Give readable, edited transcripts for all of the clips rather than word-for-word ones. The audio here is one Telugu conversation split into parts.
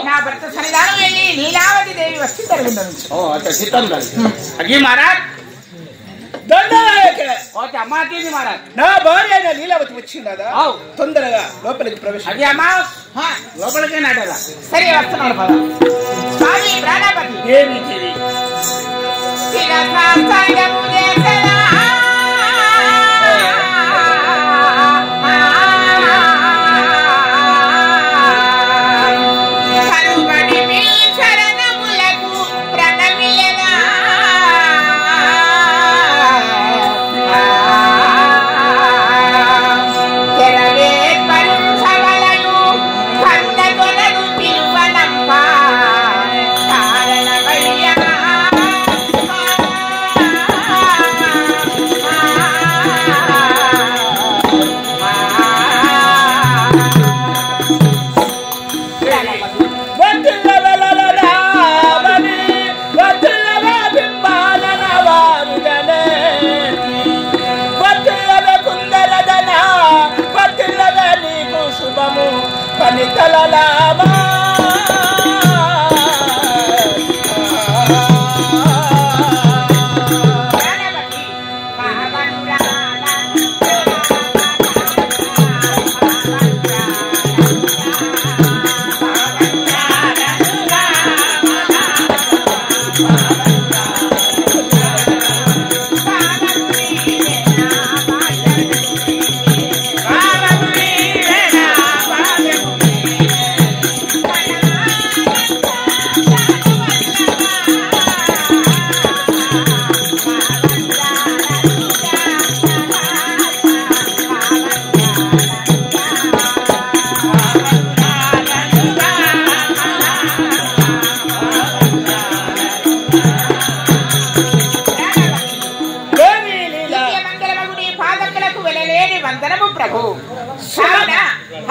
నా భర్త సన్నిధానం వెళ్ళి లీలావతి దేవి వచ్చి జరిగింది. అగ్గి మహారాజ్ ఓకే అమ్మాకి మహారాజ్ నా భార్య అయిన లీలావతి వచ్చిందా? తొందరగా లోపలికి ప్రవేశం. అది అమ్మా లోపలికే నాటరా. సరే వస్తున్నాడు పద. స్వామి ప్రాణపతి ఏమి చెవి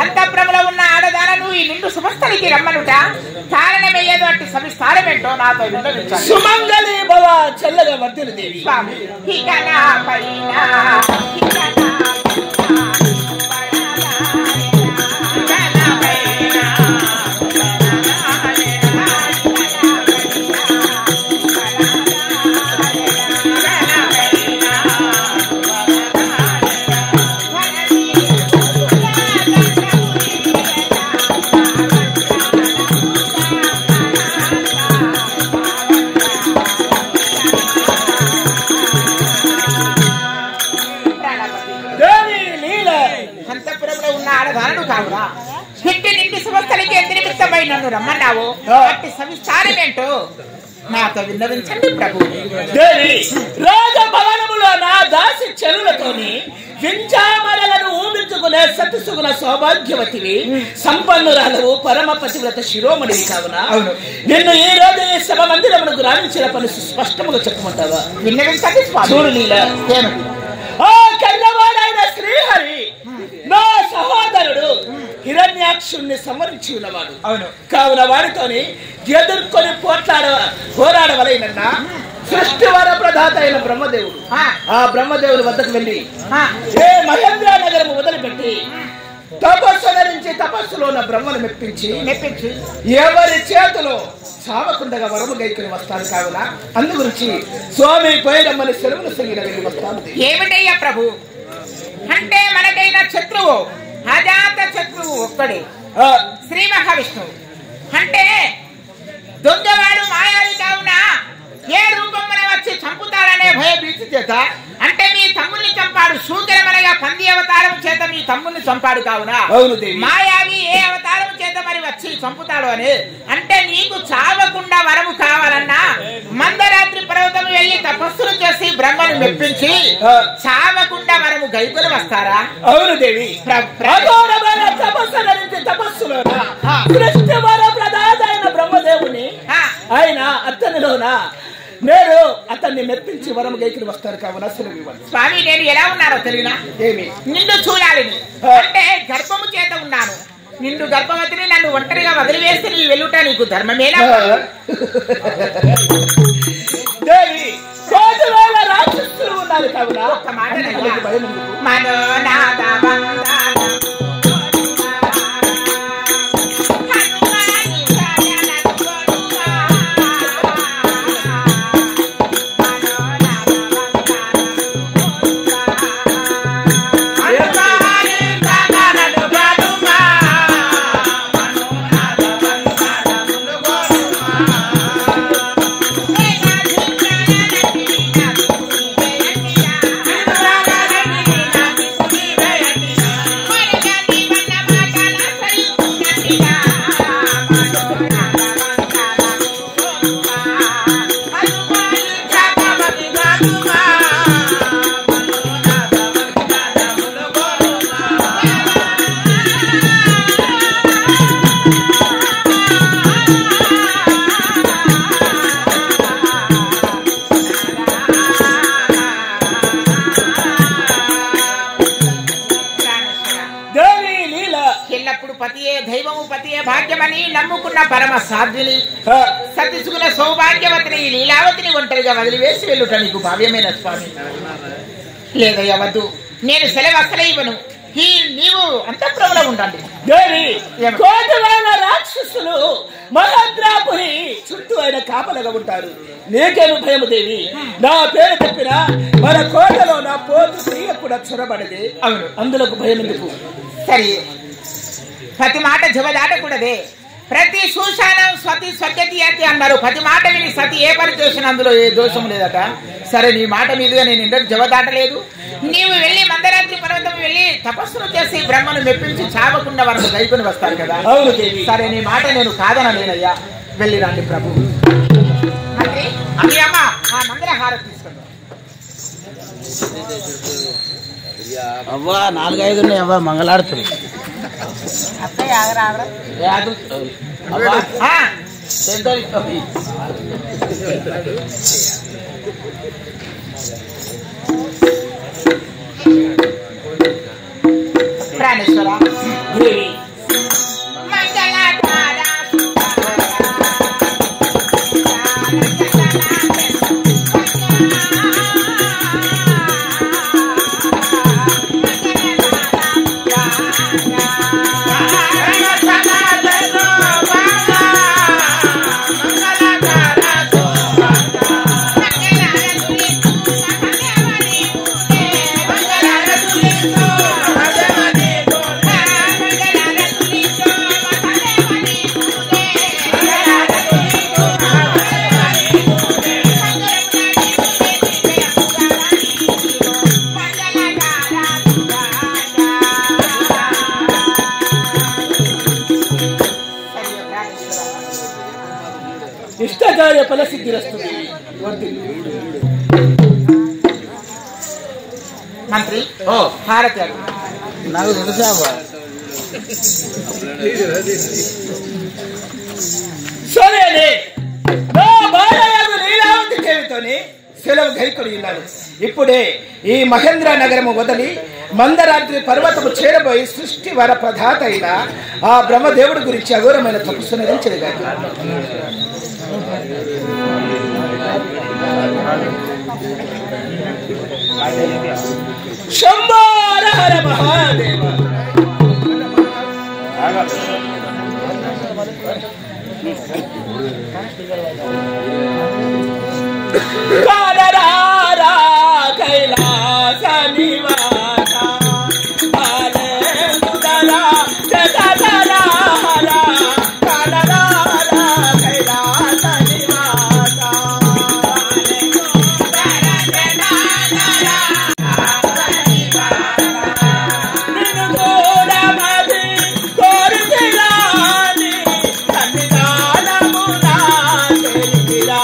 అంతఃపురంలో ఉన్న ఆడదానను ఈ నిండు సుమస్థలికి రమ్మనుట కారణమయ్యేదో అట్టి సవిస్తారమేంటో నాతో విన్నవించాలి. సుమంగళి భవ చల్లగా వర్ధిల్లు దేవి. స్వామి ఇక నా పైన నన్ను రమ్మన్నావు అట్టి సవిస్తారమేంటో నాతో విన్నవించండి ప్రభు. దేవి రాజభవనములో నా దాసి చెరువులతోని వింజామరలను ఊపించుకునే సత్సుగుణ సౌభాగ్యవతివి, సంపన్నురాలవు, పరమ పతివ్రత శిరోమణివి కావున నిన్ను ఈ రోజు ఈ సభ మందిరమునకు రాణించిన పని స్పష్టముగా చెప్పమంటావా? విన్నవించండి చూడు లీల, ఆ కన్నవాడైన శ్రీహరి నా సహోదరుడు హిరణ్యాక్షుణ్ణి సంవరించి ఉన్నవాడు. అవును, కావున వాడితోని ఎదుర్కొని పోరాడవలైనన్నా సృష్టి వర ప్రదాత అయిన బ్రహ్మదేవుడు, ఆ బ్రహ్మదేవుని వద్దకు వెళ్ళి ఏ మహేంద్ర నగరము వదిలిపెట్టి తపస్సు తపస్సులో ఉన్న బ్రహ్మను మెప్పించి ఎవరి చేతిలో సావకుండగా వరము గైకుని వస్తాను. కావున అందు గురించి స్వామి పోయిరమ్మని సెలవులు సంగిన వెళ్ళి వస్తాను. ఏమిటయ్యా ప్రభు అంటే మనకైన శత్రువు అజాత శత్రువు ఒక్కడే శ్రీ మహావిష్ణువు. అంటే దొంగవాడు మాయావి కావున ఏ రూపంలో వచ్చి చంపుతాడనే భయ భీతి చేత అంటే మీ తమ్ముల్ని చంపాడు. శూద్రమనగా పంది అవతారం చేత మీ తమ్ముల్ని చంపాడు కావున మాయావి ఏ అవతారం చేత మరి వచ్చి చంపుతాడు అని అంటే నీకు చావకుండా వరము కావాలన్నా మందరాత్రి పర్వతం వెళ్ళి తపస్సులు చేసి బ్రహ్మను మెప్పించి చావకుండా వరము గైకులు వస్తారా? అవును దేవి, తపస్సులో బ్రహ్మదేవుని ఆయన అతనిలోన నేను అతన్ని మెప్పించి వరం గైకులు వస్తారు. కావున స్వామి నేను ఎలా ఉన్నారో తెలియనా? ఏమి నిన్ను చూడాలి అంటే గర్భము చేత ఉన్నాను. నిండు గర్భవతిని నన్ను ఒంటరిగా వదిలివేస్తే నీ వెలుట నీకు ధర్మమేనా? దేవి కోటివేల రాక్షసులు ఉన్నారు కావున ఒక్క మాట మనోనాద వందన భాగ్యమని నమ్ముకున్న పరమ సాధ్విని సతీసుకున్న సౌభాగ్యవతిని లీలావతిని ఒంటరిగా వదిలివేసి వెళ్ళుట నీకు భావ్యమైన స్వామి. లేదయ్యా వద్దు, నేను సెలవు అసలే ఇవ్వను. నీవు అంతఃపురంలో ఉండండి. దేవి, కోటమైన రాక్షసులు మహద్రాపురి చుట్టూ ఆయన కాపలగా ఉంటారు. నీకేను భయము దేవి? నా పేరు చెప్పిన మన కోటలో నా పోతు స్త్రీయ కూడా చొరబడదే. అవును, అందులో భయం ఎందుకు? సరే, ప్రతి మాట జవదాటకూడదే. ప్రతి సూశానం స్వతి స్వచ్ఛతి అతి అన్నారు. ప్రతి మాట విని సతి ఏ పని చేసిన అందులో ఏ దోషం లేదట. సరే, నీ మాట మీదుగా నేను ఇంటర్ జవదాటలేదు. నీవు వెళ్ళి మందరాత్రి పర్వతం వెళ్ళి తపస్సును చేసి బ్రహ్మను మెప్పించి చావకుండా వరకు గైకొని వస్తాను కదా. అవును దేవి. సరే, నీ మాట నేను కాదనలేనయ్యా. వెళ్ళి రండి ప్రభు. మంత్రి, అమ్మ ఆ మందిర హారతి తీసుకుంటాం. అవ్వా 4-5 ఉన్నాయి అవ్వా మంగళాడుతుంది. ప్రాణేశ్వర దేవి, ఇష్టకార్య ఫలసిద్ధిరస్తుంది. మంత్రి, ఓ హారతి నాకు తెలుసావా? సరేనే, నా భార్య లీలావతి దేవితోని సెలవు గైకొని ఉన్నాను. ఇప్పుడే ఈ మహేంద్ర నగరము వదిలి మందరాత్రి పర్వతము చేరబోయి సృష్టి వర ప్రధాత అయిన ఆ బ్రహ్మదేవుడి గురించి అఘోరమైన తపస్సు నిర్వహించగా శంభో హర హర మహాదేవ. కానరారా కైలాస నివాస ఆనందరా జగదరా హర కానరారా కైలాస నివాస నిన్ను గోడమది కోరితిరాని సన్నిధానమునా తెలిపిరా.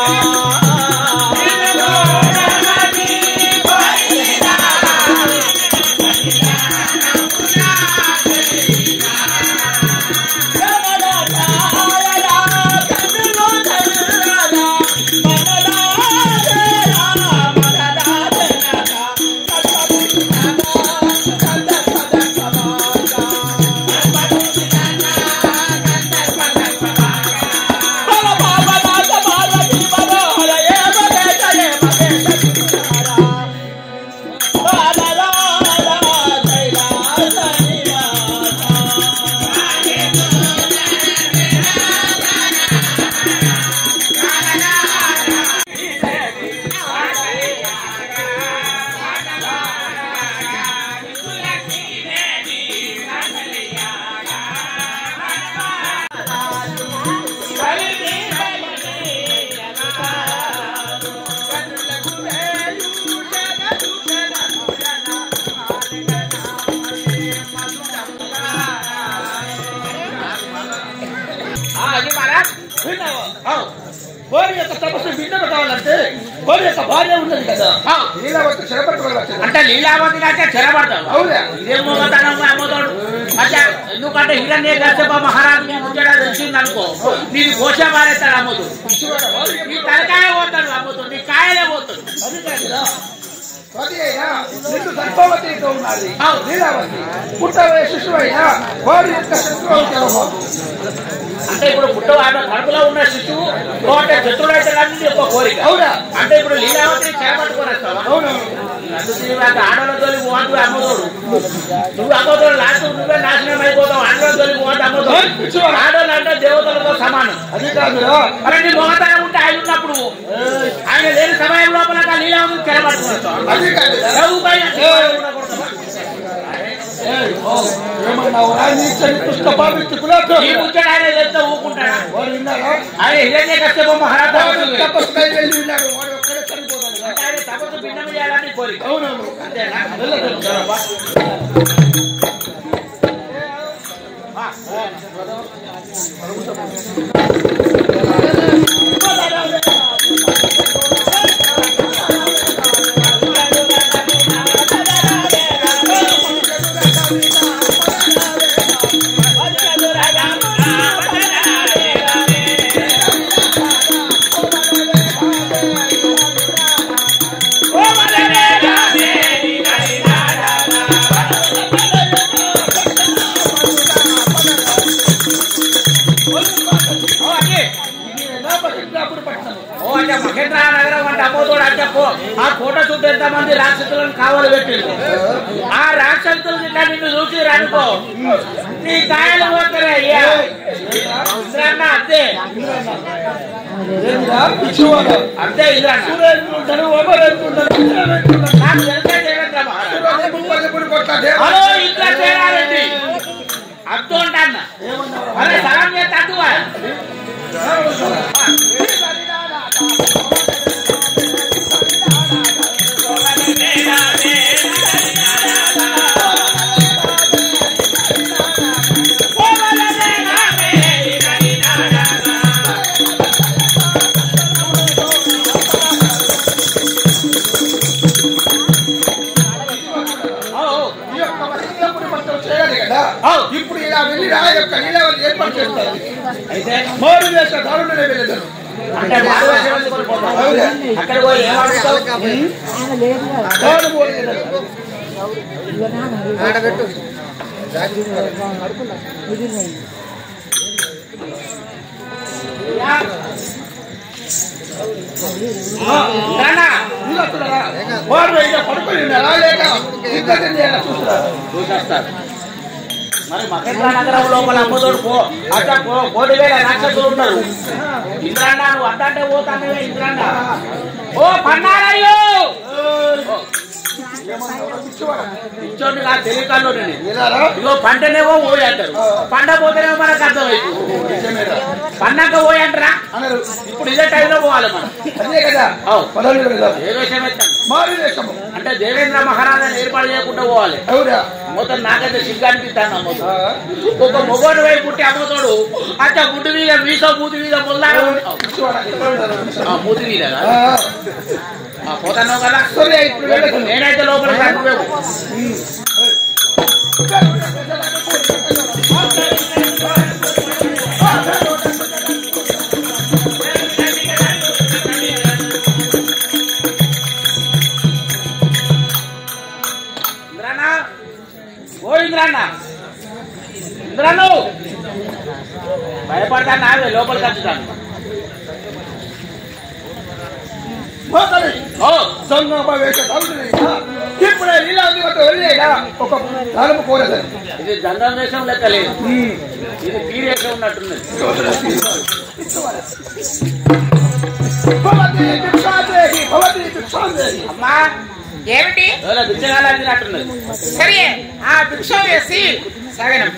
కోరి యొక్క తపస్సు బిడ్డలు కావాలంటే కోరి యొక్క భార్య ఉన్నది కదా, లీలావతి చెరపట్టుకోవాలి. అంటే లీలావతి అంటే చెరబడతావు? అవునా? ఇదే మోగతనం అమ్మతోడు. అంటే ఎందుకంటే హిరణ్య కశ్యప మహారాజు ముచ్చట తెలిసింది అనుకో, నీకు కోశ మారేస్తాడు అమ్ముతాడు, నీ తలకాయ పోతాడు అమ్ముతాడు, నీ కాయలే పోతాడు. అది కాదురా, నిన్ను గర్భవతితో ఉన్నది లీలావతి పుట్టవే శిశువు అయినా వారి యొక్క శత్రువు తెలవదు. అంటే ఇప్పుడు పుట్టవాడు కడుపులో ఉన్న శిశువు అంటే శత్రుడు అయితే కానీ ఒక కోరిక. అవునా? అంటే ఇప్పుడు లీలావతిని చేపట్టుకొని వస్తావా? ఆడలో తొలి పోవద్దు అమ్మదోడు. నువ్వు అమ్మదోడు లాస్ట్ నువ్వే నాశనం అయిపోతావు. ఆడలో తొలి పోవద్దు అమ్మదోడు. ఆడోళ్ళు అంటే దేవతలతో సమానం. అది కాదు మరి నీ మొగతనం ఉంటే ఆయన ఉన్నప్పుడు ఆయన లేని సమయం లోపల లీలావతిని చేపట్టుకొని వస్తావు. అది కాదు ఏమన్నావురా నీచని కృష్ణ పావిత్రులా ఈ ముచ్చట ఆయన చెప్తే ఊరుకుంటాడా? వాడు విన్నారా? ఆయన హిరణ్యకశ్యప మహారాజు తపస్సుకై వెళ్ళి ఉన్నాడు. వాడు ఒక్కడే చనిపోతాడు. ఆయన తపస్సు భిన్నం చేయాలని కోరిక. అవునవును అంతేనా? మహేంద్ర నగరం అంటే అమ్మతోడు అంటే ఆ ఫోటో చుట్టూ ఎంతమంది రాక్షసులను కావాలి పెట్టింది. ఆ రాక్షసులు ఇట్లా నిన్ను చూసి రానుకో నీ కాయలు పోతారా అయ్యా అంతే అంతే ఇలా నాకు తెలిసే దేవేంద్ర హలో ఇట్లా చేయాలండి అర్థం ఉంటాన్న అరే సగం చేస్తే అద్దువా ఇప్పుడు ఇలా వెళ్ళి రా యొక్క నీళ్ళని ఏర్పాటు చేస్తారు. అయితే మారు వేష దారుణనే వెళ్ళేదారు. అంటే అక్కడ పోయి పడుకొని చూసేస్తారు. మరి మహేంద్ర నగరం లోపల అమ్మతోడు అట్లా 1,000 రాక్షసులు ఉన్నారు. ఇంద్రాన్న నువ్వు అద్దంటే పోతానే ఇంద్రాన్న ఓ పన్నారయ్యో ఇచ్చోండి కాదు తెలియకాల్లో ఇగో పంటనేమో పోయి అంటారు. పంట పోతేనేమో మనకు అర్థమైంది. పన్నాక పోయి అంటారా? ఇప్పుడు ఇదే టైంలో పోవాలి మనం. అదే కదా ఏ విషయం ఎత్తాను అంటే దేవేంద్ర మహారాజాన్ని ఏర్పాటు చేయకుండా పోవాలి. మొత్తం నాకైతే సిగ్గానిపిస్తాను. ఒక మొగోడు వైపు పుట్టి అమ్మతోడు అట్లా గుడ్డు మీద మీసో మూతి మీద ముల్లాగా మూతి మీద పోతాను కదా. నేనైతే లోపల ఇంద్రాను భయపడతాను నావే లోపలికి వచ్చుతాను. ఇప్పుడే నీళ్ళ వెళ్ళేదా ఒక తలుపు కోరదని. ఇది జంగం వేషం లెక్క లేదు, ఇది పీరి వేషం ఉన్నట్టున్నది. అమ్మా ఏమిటి భిక్షగాలు అందినట్టున్నది. సరే ఆ భిక్షం వేసి సగనం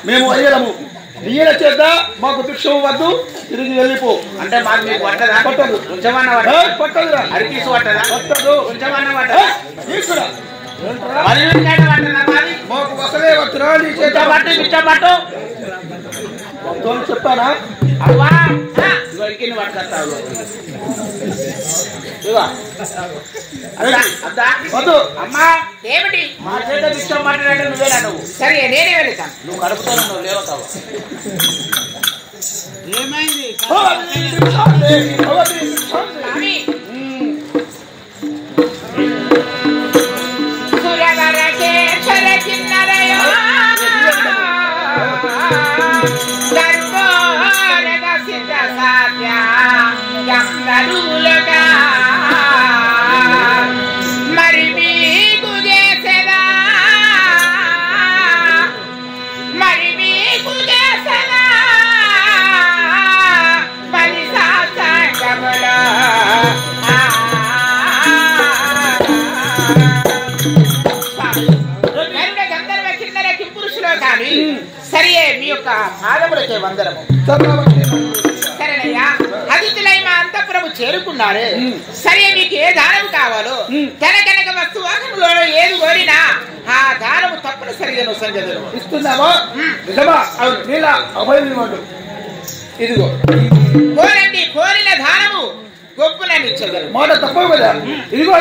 మేము అయ్యలము నీళ్ళ చేద్దా మాకు భిక్షం వద్దు తిరిగి వెళ్ళిపో అంటే మాకు మీకు పట్టదా? పట్టదు. పట్టదురా అరికీసు పట్టదా? పట్టదు. కొంచెమన్నా పట్టదా? మాకు అసలే వద్దురా నీ చేత పట్టు బిచ్చ పట్టు చెప్పానా? అవ్వా పెరికిని పట్టుకొస్తావు వద్దు అమ్మా ఏమిటి మా చేత విషయం మాట్లాడే నువ్వేనా నువ్వు సరే నేనే వెళ్తాను నువ్వు కడుపుతాను నువ్వు లేవతావు ఏమైంది మరి మీకు చేసేదా మరి మీకు చేసేదా మరి సాంగములో గంధర్వ కిన్నర కింపురుషులో కానీ సరే మీ యొక్క పాదములకే వందనము. సరేనయ్యా అతిథులై మా అంతఃపురము చేరుకున్నారే సరే మీకు ఏ దానము కావాలో కనకనక వస్తువాహములో ఏది కోరినా ఆ దానము తప్పనిసరిగా సంగతులు ఇస్తున్నావా నిజమా ఇదిగో కోరండి కోరిన దానము గొప్పనిచ్చగలరు మాట తప్పవు కదా. ఇదిగో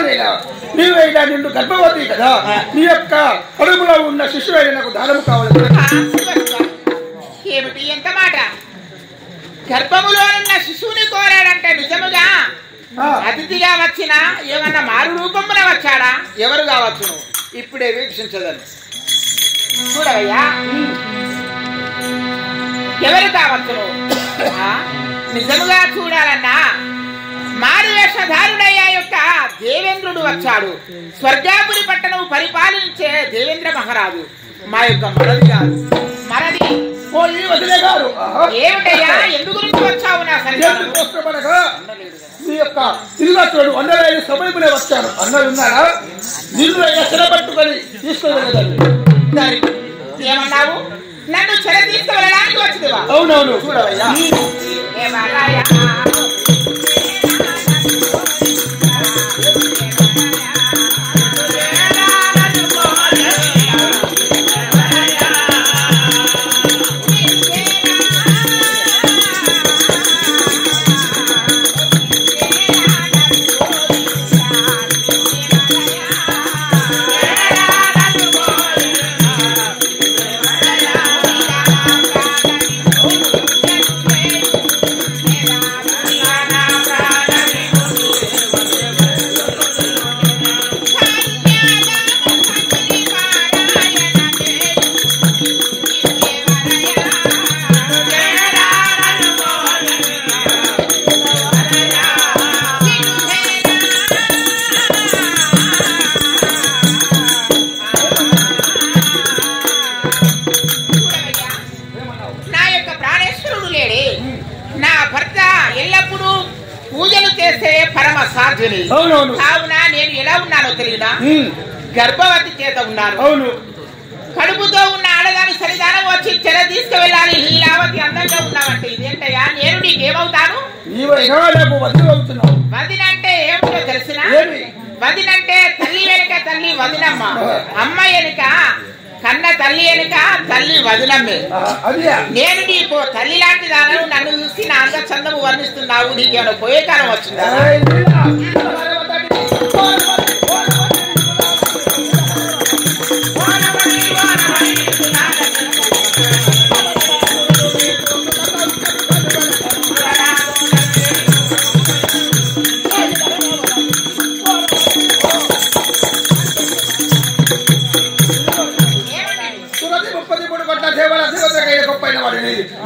నీవైనా నిన్ను గర్భవతి కదా నీ యొక్క కడుపులో ఉన్న శిశువైన నాకు దానము కావాలి. ఏమిటి ఎంత మాట గర్భములో ఉన్న శిశువుని కోరాడంటే నిజముగా అతిథిగా వచ్చినా ఏమన్నా మారు రూపమున వచ్చాడా ఎవరు కావచ్చును ఇప్పుడే వీక్షించదని చూడవయ్యా ఎవరు కావచ్చును నిజముగా చూడాలన్నా మారువేషధారుడయ్యా యొక్క దేవేంద్రుడు వచ్చాడు. స్వర్గాపురి పట్టణం పరిపాలించే దేవేంద్ర మహారాజు మా యొక్క మరది కాదు మరది. ఏమిటయ్యా ఎందు గురించి వచ్చావు నా నీ యొక్క తిరుగుతుడు అన్నరాయని సమయమునే వచ్చాను. అన్నలు ఉన్నాడా నిన్ను ఎక్కడ పట్టుకొని తీసుకెళ్ళగలరు. ఏమన్నావు నన్ను చెర తీసుకువెళ్ళడానికి వచ్చిందివా? అవునవును చూడవయ్యా కావున నేను ఎలా ఉన్నానో తెలియదా గర్భవతి చేత ఉన్నాను. అవును కడుపుతో ఉన్న ఆడదాని సరిదానం వచ్చి చెర తీసుకువెళ్ళాలి లీలావతి అందంగా ఉన్నావంటే ఇదేంటయ్యా నేను నీకేమవుతాను? వదినంటే ఏమిటో తెలిసిన వదినంటే తల్లి వెనుక తల్లి వదినమ్మ అమ్మ వెనుక కన్న తల్లి వెనుక తల్లి వదినమ్మే. నేను నీకు తల్లి లాంటి దాని నన్ను చూసి నా అంగ చందము వర్ణిస్తున్నావు నీకేమైనా పోయే కాలం వచ్చిందా?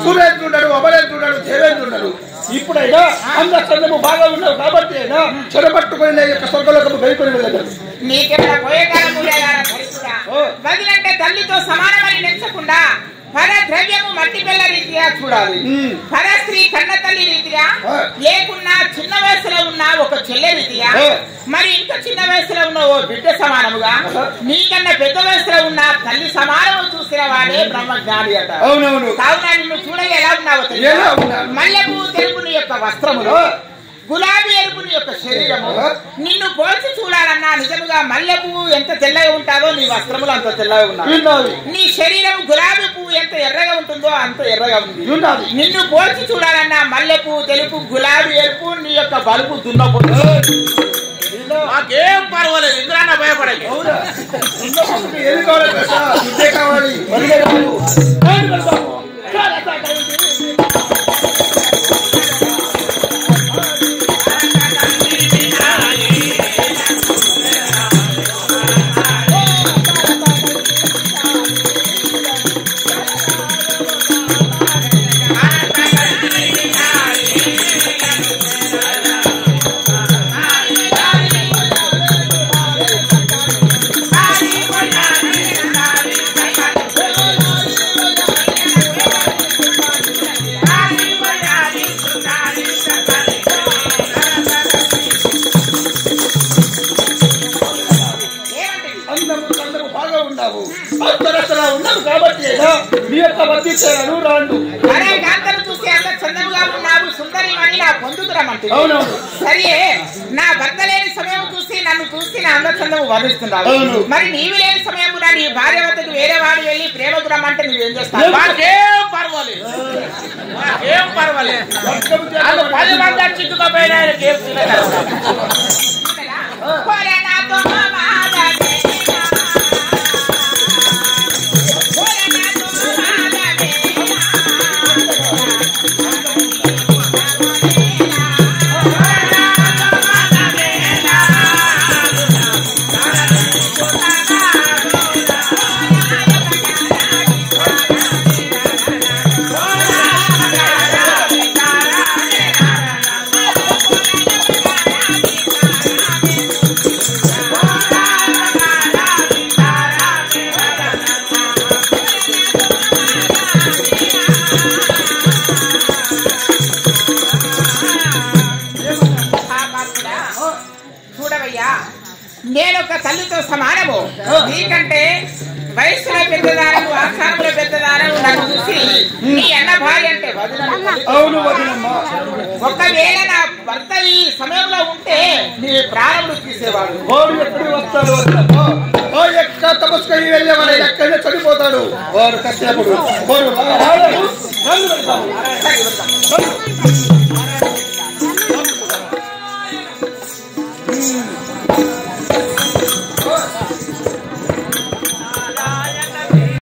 సూర్యేంద్రుడు అమరేంద్రుడు దేవేంద్రుడు ఇప్పుడైనా అందము బాగా ఉన్నావు కాబట్టి అయినా చెరపట్టుకుని యొక్క స్వర్గలోకము గైకొని వెళ్ళగలరు. నీకెక్కడ పోయే కాలం వదిలంటే తల్లితో సమానమని నెచ్చకుండా పర ద్రవ్యము మట్టి పిల్ల రీతిగా చూడాలి. పర స్త్రీ కన్న తల్లి రీతిగా లేకున్నా చిన్న వయసులో ఉన్న ఒక చెల్లె రీతిగా మరి ఇంకా చిన్న వయసులో ఉన్న ఓ బిడ్డ సమానముగా నీకన్నా పెద్ద వయసులో ఉన్న తల్లి సమానము చూసిన వాడే బ్రహ్మజ్ఞాని అట. కావున నిన్ను చూడగా ఎలా ఉన్నావు? మల్లెపు తెలుపు నీ యొక్క వస్త్రములో గులాబీ ఎరుపు నీ యొక్క శరీరము. నిన్ను పోల్చి చూడాలన్నా నిజముగా మల్లె పువ్వు ఎంత తెల్లగా ఉంటాదో నీ వస్త్రములు అంత తెల్లగా ఉన్నాయి. నీ శరీరం గులాబీ పువ్వు ఎంత ఎర్రగా ఉంటుందో అంత ఎర్రగా ఉంది. నిన్ను పోల్చి చూడాలన్నా మల్లె పువ్వు తెలుపు, గులాబీ ఎరుపు, నీ యొక్క బలుపు దున్నపోతు. మాకేం పర్వాలేదు, ఇంద్రాన్న భయపడాలి. ఏది కావాలి? ఉన్నావు కాబట్టి నీ యొక్క వర్తించాను రాండు. అరే కాంతను చూసి అంత చందముగా ఉన్నావు, సుందరి అని నా పొందుతురమంటే. సరే, నా భర్త లేని సమయం చూసి నన్ను చూసి నా అంద చందము వర్ణిస్తున్నావు. మరి నీవు లేని సమయం నీ భార్య వద్దకు వేరే వాడు వెళ్ళి ప్రేమకు రమ్మంటే నువ్వేం చేస్తావు? మాకేం పర్వాలేదు, మాకేం పర్వాలేదు. 10 మంది చిక్కుకపోయినా చూడవయ్యా, నేను ఒక తల్లితో సమానము. నీకంటే వయసులో పెద్దదానము, ఆస్థానంలో పెద్దదానము. నన్ను చూసి నీ అన్న భార్య అంటే అవును వదినమ్మా. ఒకవేళ నా భర్త ఈ సమయంలో ఉంటే నీ ప్రాణములు తీసేవాడు. వాడు ఎప్పుడు వస్తాడు? ఎక్క తపస్కరి వెళ్ళేవాడు ఎక్కడైనా చనిపోతాడు వాడు. కష్టపడు